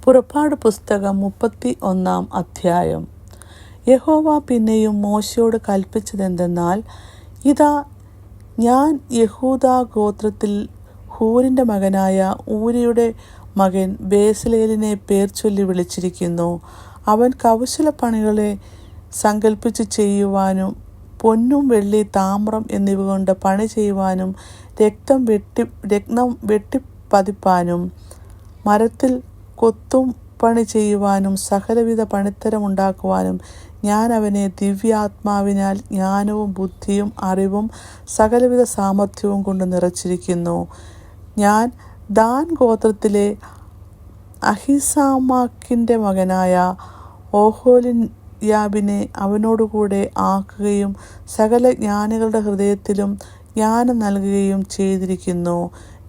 പുറപ്പാട് പുസ്തകം 31 അധ്യായം. യഹോവ പിന്നെയും മോശയോട് കൽപ്പിച്ചതെന്തെന്നാൽ, ഇതാ, ഞാൻ യഹൂദാ ഗോത്രത്തിൽ ഹൂരിൻ്റെ മകനായ ഊരിയുടെ മകൻ ബേസലേലിനെ പേർ ചൊല്ലി വിളിച്ചിരിക്കുന്നു. അവൻ കൗശലപ്പണികളെ സങ്കൽപ്പിച്ച് ചെയ്യുവാനും പൊന്നും വെള്ളി താമ്രം എന്നിവ കൊണ്ട് പണി ചെയ്യുവാനും രത്നം വെട്ടിപ്പതിപ്പാനും മരത്തിൽ കൊത്തും പണി ചെയ്യുവാനും സകലവിധ പണിത്തരമുണ്ടാക്കുവാനും ഞാൻ അവനെ ദിവ്യാത്മാവിനാൽ ജ്ഞാനവും ബുദ്ധിയും അറിവും സകലവിധ സാമർഥ്യവും കൊണ്ട് നിറച്ചിരിക്കുന്നു. ഞാൻ ദാൻ ഗോത്രത്തിലെ അഹിസാമാക്കിൻ്റെ മകനായ ഓഹോലിയാബിനെ അവനോടുകൂടെ ആക്കുകയും സകല ജ്ഞാനികളുടെ ഹൃദയത്തിലും ജ്ഞാനം നൽകുകയും ചെയ്തിരിക്കുന്നു.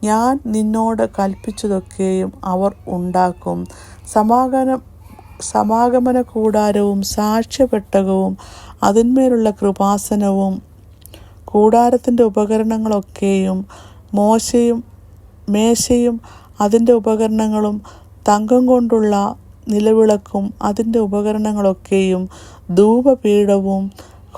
ഞാൻ നിന്നോട് കൽപ്പിച്ചതൊക്കെയും അവർ ഉണ്ടാക്കും. സമാഗമന കൂടാരവും സാക്ഷ്യപെട്ടകവും അതിന്മേലുള്ള കൃപാസനവും കൂടാരത്തിൻ്റെ ഉപകരണങ്ങളൊക്കെയും മേശയും അതിൻ്റെ ഉപകരണങ്ങളും തങ്കം കൊണ്ടുള്ള നിലവിളക്കും അതിൻ്റെ ഉപകരണങ്ങളൊക്കെയും ധൂപപീഠവും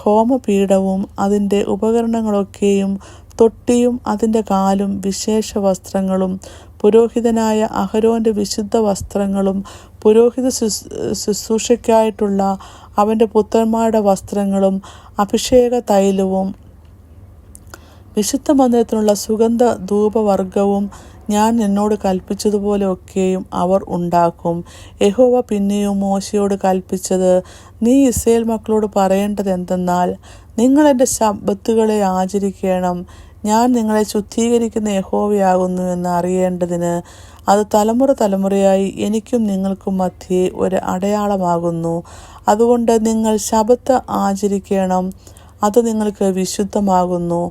ഹോമപീഠവും അതിൻ്റെ ഉപകരണങ്ങളൊക്കെയും തൊട്ടിയും അതിൻ്റെ കാലും വിശേഷ വസ്ത്രങ്ങളും പുരോഹിതനായ അഹരോൻ്റെ വിശുദ്ധ വസ്ത്രങ്ങളും പുരോഹിത ശുശ്രൂഷയ്ക്കായിട്ടുള്ള അവൻ്റെ പുത്രന്മാരുടെ വസ്ത്രങ്ങളും അഭിഷേക തൈലവും വിശുദ്ധ മന്ദിരത്തിനുള്ള സുഗന്ധ ധൂപവർഗവും ഞാൻ നിന്നോട് കൽപ്പിച്ചതുപോലെ ഒക്കെയും അവർ ഉണ്ടാക്കും. യഹോവ പിന്നെയും മോശയോട് കൽപ്പിച്ചത്, നീ ഇസ്രായേൽ മക്കളോട് പറയേണ്ടത് എന്തെന്നാൽ, നിങ്ങൾ എൻ്റെ ശബ്ബത്തുകളെ ആചരിക്കണം. ഞാൻ നിങ്ങളെ ശുദ്ധീകരിക്കുന്ന യഹോവയാകുന്നു എന്ന് അറിയേണ്ടതിന് അത് തലമുറ തലമുറയായി എനിക്കും നിങ്ങൾക്കും മധ്യേ ഒരു അടയാളമാകുന്നു. അതുകൊണ്ട് നിങ്ങൾ ശബ്ബത്ത് ആചരിക്കണം. അത് നിങ്ങൾക്ക് വിശുദ്ധമാകുന്നു.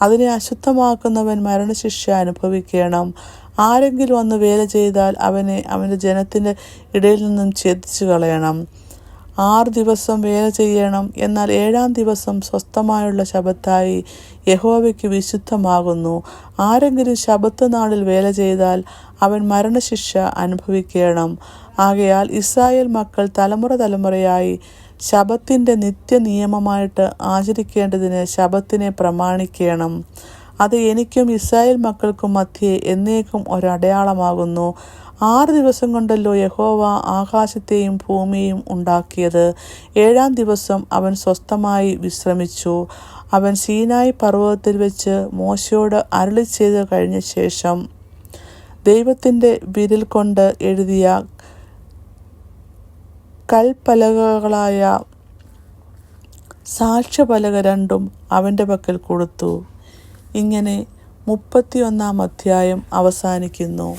അതിനെ അശുദ്ധമാക്കുന്നവൻ മരണശിക്ഷ അനുഭവിക്കണം. ആരെങ്കിലും വന്ന് വേല ചെയ്താൽ അവനെ അവൻ്റെ ജനത്തിൻ്റെ ഇടയിൽ നിന്നും ഛേദിച്ചു കളയണം. 6 ദിവസം വേല ചെയ്യണം. എന്നാൽ 7-ാം ദിവസം സ്വസ്ഥമായുള്ള ശബ്ബത്തായി യഹോവയ്ക്ക് വിശുദ്ധമാകുന്നു. ആരെങ്കിലും ശബ്ബത്ത് നാളിൽ വേല ചെയ്താൽ അവൻ മരണശിക്ഷ അനുഭവിക്കണം. ആകയാൽ ഇസ്രായേൽ മക്കൾ തലമുറ തലമുറയായി ശബ്ബത്തിൻ്റെ നിത്യനിയമമായിട്ട് ആചരിക്കേണ്ടതിന് ശബ്ബത്തിനെ പ്രമാണിക്കണം. അത് എനിക്കും ഇസ്രായേൽ മക്കൾക്കും മധ്യേ എന്നേക്കും ഒരടയാളമാകുന്നു. 6 ദിവസം കൊണ്ടല്ലോ യഹോവ ആകാശത്തെയും ഭൂമിയെയും ഉണ്ടാക്കിയത്. 7-ാം ദിവസം അവൻ സ്വസ്ഥമായി വിശ്രമിച്ചു. അവൻ സീനായി പർവ്വതത്തിൽ വെച്ച് മോശയോട് അരുളിച്ചെയ്ത് കഴിഞ്ഞ ശേഷം ദൈവത്തിൻ്റെ വിരൽ കൊണ്ട് എഴുതിയ കൽപ്പലകകളായ സാക്ഷ്യപലക 2 അവൻ്റെ പക്കൽ കൊടുത്തു. ഇങ്ങനെ 31 അധ്യായം അവസാനിക്കുന്നു.